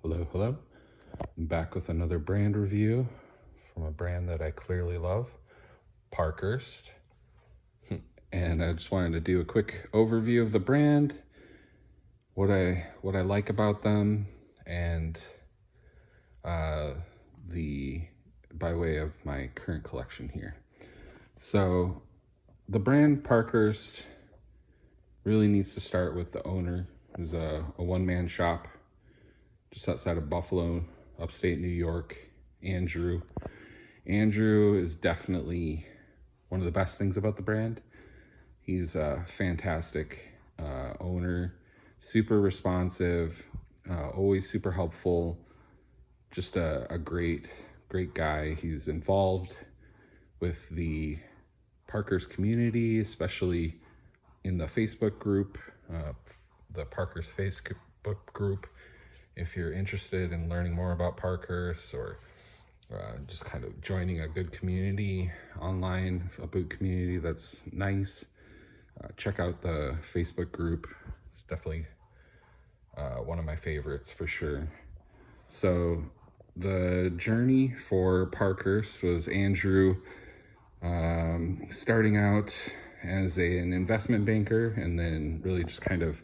Hello. I'm back with another brand review from a brand that I clearly love, Parkhurst. And I just wanted to do a quick overview of the brand, what I like about them, and by way of my current collection here. So the brand Parkhurst really needs to start with the owner, who's a one-man shop just outside of Buffalo, upstate New York, Andrew. Andrew is definitely one of the best things about the brand. He's a fantastic owner, super responsive, always super helpful, just a great guy. He's involved with the Parkhurst community, especially in the Facebook group, the Parkhurst Facebook group. If you're interested in learning more about Parkhurst or just kind of joining a good community online, a boot community that's nice, check out the Facebook group. It's definitely one of my favorites for sure. So the journey for Parkhurst was Andrew starting out as an investment banker and then really just kind of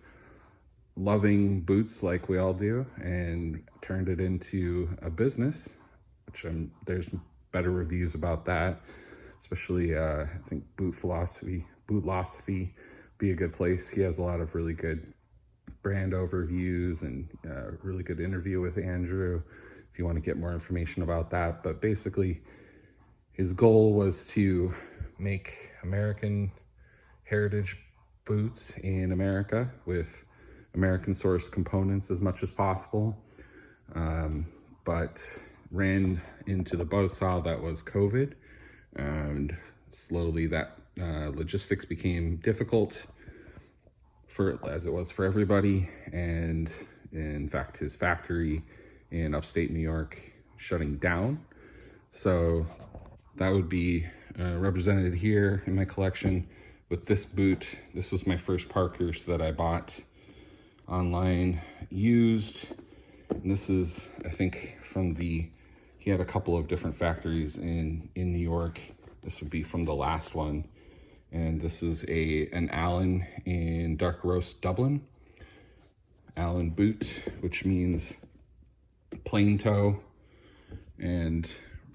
loving boots like we all do, and turned it into a business, which there's better reviews about that, especially I think Bootphilosophy be a good place. He has a lot of really good brand overviews and really good interview with Andrew if you want to get more information about that. But basically his goal was to make American heritage boots in America with American sourced components as much as possible, but ran into the buzzsaw that was COVID, and slowly that logistics became difficult as it was for everybody. And in fact, his factory in upstate New York shutting down. So that would be represented here in my collection with this boot. This was my first Parkhurst that I bought online used, and this is, I think, he had a couple of different factories in New York. This would be from the last one, and this is an Allen in dark roast Dublin. Allen boot, which means plain toe, and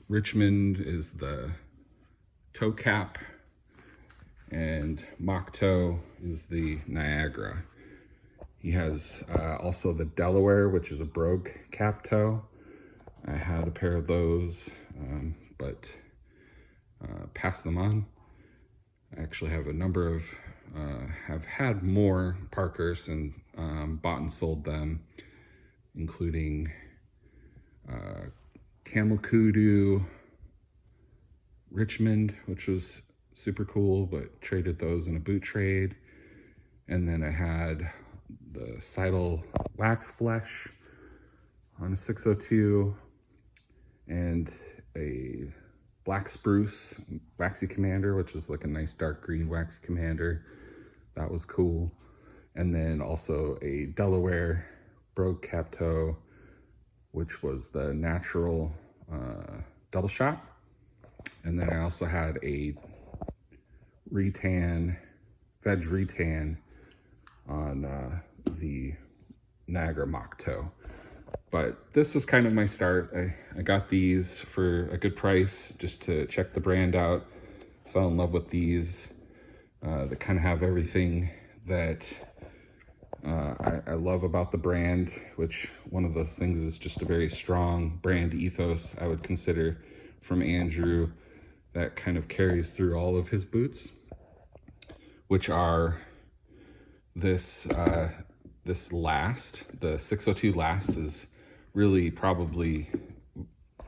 Richmond is the toe cap, and mock toe is the Niagara. He has also the Delaware, which is a brogue cap toe. I had a pair of those, but passed them on. I actually have a number of, have had more Parkhurst and bought and sold them, including Camel Kudu, Richmond, which was super cool, but traded those in a boot trade. And then I had the Seidel wax flesh on a 602 and a black spruce waxy commander, which is like a nice dark green waxy commander. That was cool. And then also a Delaware brogue cap toe, which was the natural double shot. And then I also had a veg retan on the Niagara mock toe. But this was kind of my start. I got these for a good price just to check the brand out. Fell in love with these. They kind of have everything that I love about the brand, which one of those things is just a very strong brand ethos, I would consider, from Andrew, that kind of carries through all of his boots, which are this last, the 602 last, is really probably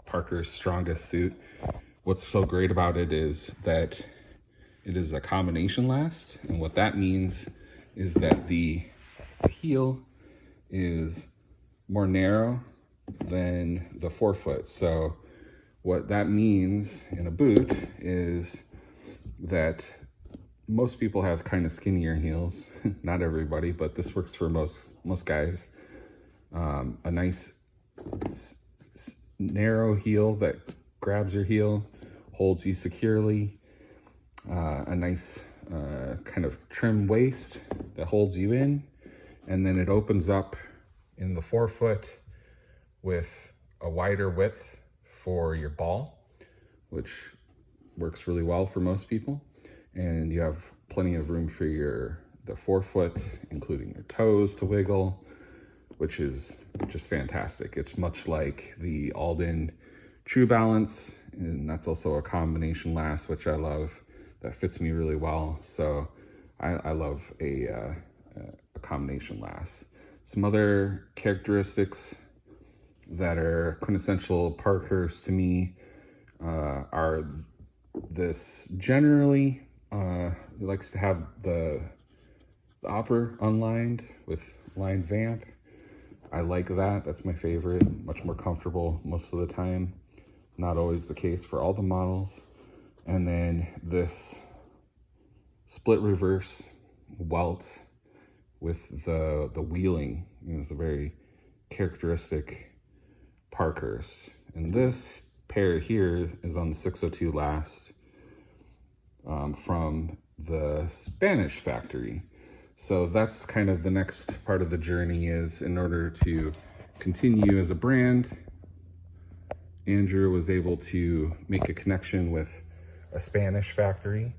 Parker's strongest suit. What's so great about it is that it is a combination last, and what that means is that the heel is more narrow than the forefoot. So what that means in a boot is that most people have kind of skinnier heels. Not everybody, but this works for most guys. A nice narrow heel that grabs your heel, holds you securely. A nice kind of trim waist that holds you in, and then it opens up in the forefoot with a wider width for your ball, which works really well for most people. And you have plenty of room for the forefoot, including your toes to wiggle, which is just fantastic. It's much like the Alden True Balance, and that's also a combination last, which I love. That fits me really well. So I love a combination last. Some other characteristics that are quintessential Parkhurst to me are this generally it likes to have the upper unlined with lined vamp. I like that. That's my favorite. Much more comfortable most of the time. Not always the case for all the models. And then this split reverse welt with the wheeling is a very characteristic Parkhurst. And this pair here is on the 602 last from the Spanish factory. So that's kind of the next part of the journey, is in order to continue as a brand, Andrew was able to make a connection with a Spanish factory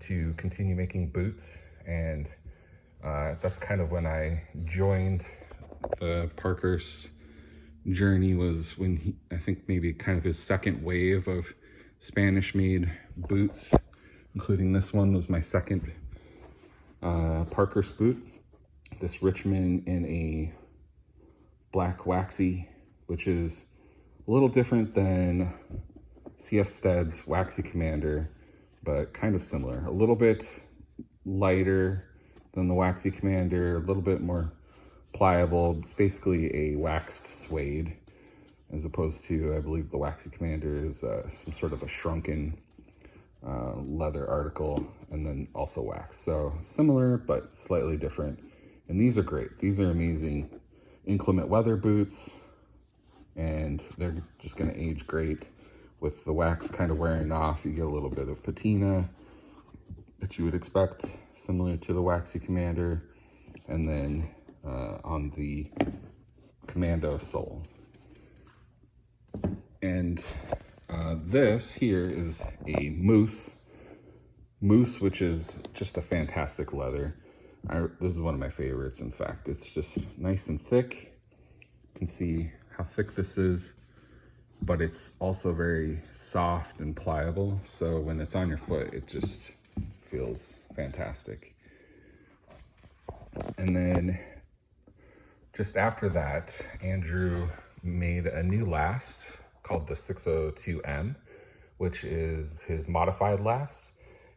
to continue making boots. And that's kind of when I joined the Parkhurst journey, was when I think maybe kind of his second wave of Spanish made boots, including this one was my second Parkhurst boot. This Richmond in a black waxy, which is a little different than CF Stead's Waxy Commander, but kind of similar. A little bit lighter than the Waxy Commander, a little bit more pliable. It's basically a waxed suede, as opposed to, I believe, the Waxy Commander is some sort of a shrunken leather article, and then also wax. So similar, but slightly different. And these are great. These are amazing inclement weather boots, and they're just going to age great. With the wax kind of wearing off, you get a little bit of patina that you would expect, similar to the Waxy Commander, and then on the Commando sole. And this here is a moose, which is just a fantastic leather. This is one of my favorites, in fact. It's just nice and thick. You can see how thick this is, but it's also very soft and pliable. So when it's on your foot, it just feels fantastic. And then just after that, Andrew made a new last called the 602M, which is his modified last.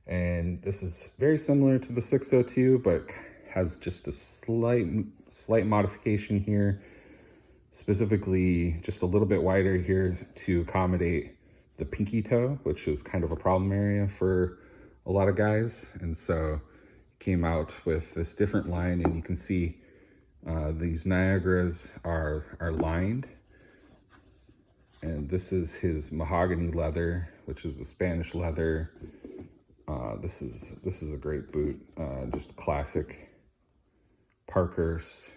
And this is very similar to the 602, but has just a slight modification here. Specifically, just a little bit wider here to accommodate the pinky toe, which is kind of a problem area for a lot of guys. And so came out with this different line, and you can see these Niagaras are lined. And this is his mahogany leather, which is a Spanish leather. This is a great boot, just classic Parkhurst.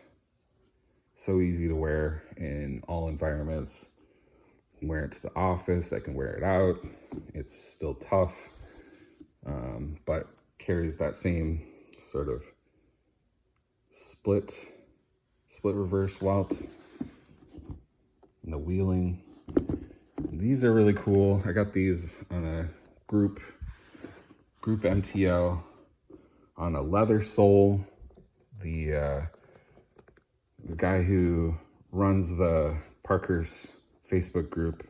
So easy to wear in all environments. I can wear it to the office, I can wear it out. It's still tough, but carries that same sort of split reverse welt and the wheeling. These are really cool. I got these on a group MTO on a leather sole. The guy who runs the Parkhurst Facebook group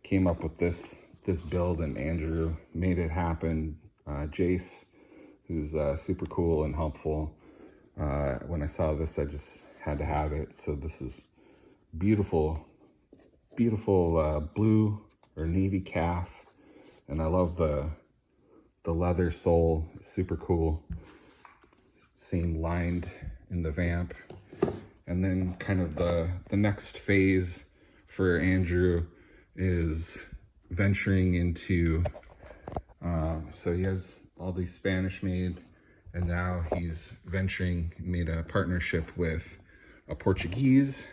came up with this build, and Andrew made it happen. Jace, who's super cool and helpful. When I saw this, I just had to have it. So this is beautiful blue or navy calf, and I love the leather sole. Super cool. Same lined in the vamp. And then kind of the next phase for Andrew is venturing into, so he has all these Spanish made, and now he's made a partnership with a Portuguese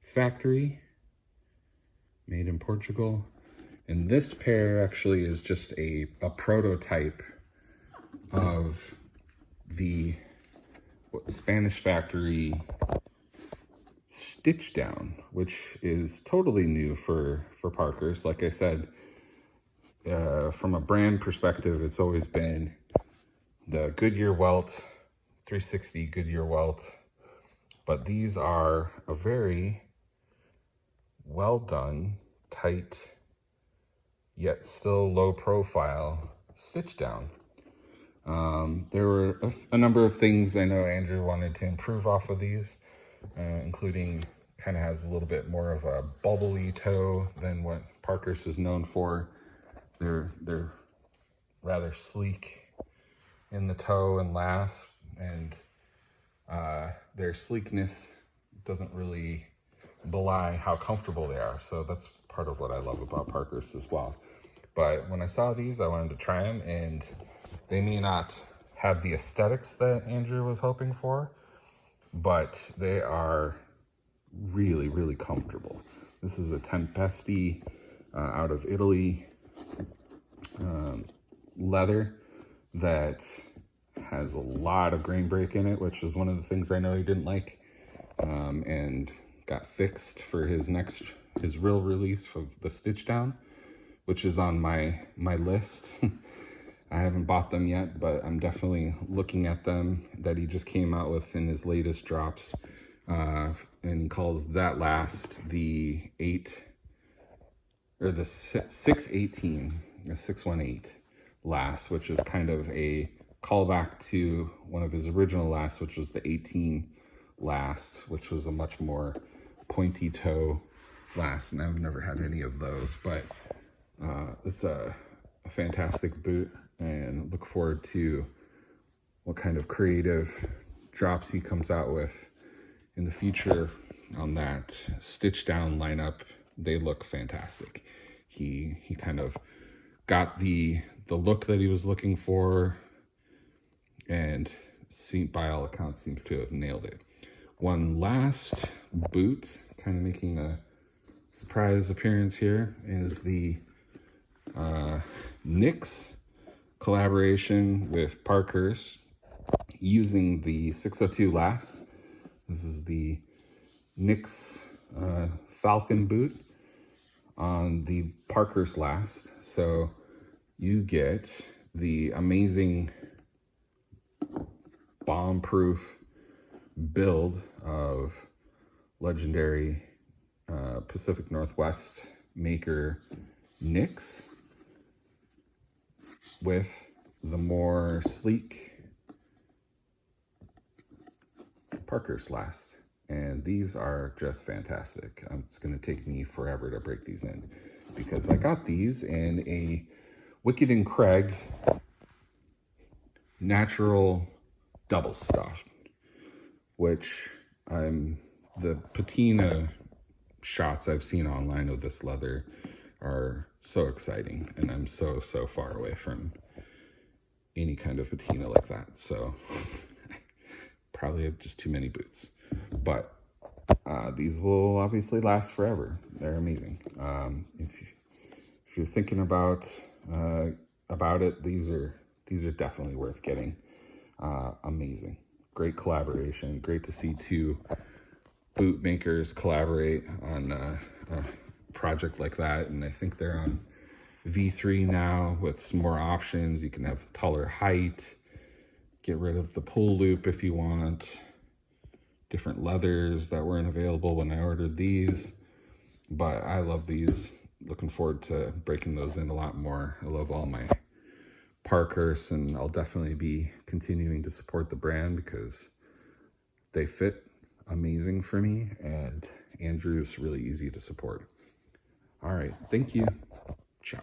factory made in Portugal. And this pair actually is just a prototype of the Spanish factory Stitchdown, which is totally new for Parkhurst. Like I said, from a brand perspective, it's always been the Goodyear welt, 360 Goodyear welt, but these are a very well done, tight, yet still low profile stitch down. There were a number of things I know Andrew wanted to improve off of these, including kind of has a little bit more of a bubbly toe than what Parkhurst is known for. They're rather sleek in the toe and last, and their sleekness doesn't really belie how comfortable they are. So that's part of what I love about Parkhurst as well. But when I saw these, I wanted to try them, and they may not have the aesthetics that Andrew was hoping for, but they are really, really comfortable. This is a Tempesti out of Italy leather that has a lot of grain break in it, which is one of the things I know he didn't like, and got fixed for his real release of the Stitchdown, which is on my list. I haven't bought them yet, but I'm definitely looking at them, that he just came out with in his latest drops. And he calls that last the 618, the 618 last, which is kind of a callback to one of his original lasts, which was the 18 last, which was a much more pointy toe last. And I've never had any of those, but it's a fantastic boot, and look forward to what kind of creative drops he comes out with in the future on that Stitchdown lineup. They look fantastic. He kind of got the look that he was looking for, and by all accounts seems to have nailed it. One last boot kind of making a surprise appearance here is the NYX collaboration with Parkhurst using the 602 last. This is the NYX Falcon boot on the Parkhurst last. So you get the amazing bomb-proof build of legendary Pacific Northwest maker NYX with the more sleek Parkhurst last. And these are just fantastic. It's going to take me forever to break these in, because I got these in a Wicked and Craig natural double stuff, which the patina shots I've seen online of this leather are so exciting, and I'm so far away from any kind of patina like that. So probably have just too many boots, but these will obviously last forever. They're amazing. If you're thinking about it, these are definitely worth getting. Amazing, great collaboration. Great to see two boot makers collaborate on a project like that. And I think they're on V3 now with some more options. You can have taller height, get rid of the pull loop if you want, different leathers that weren't available when I ordered these. But I love these. Looking forward to breaking those in a lot more. I love all my Parkhurst, and I'll definitely be continuing to support the brand because they fit amazing for me, and Andrew's really easy to support. All right, thank you. Ciao.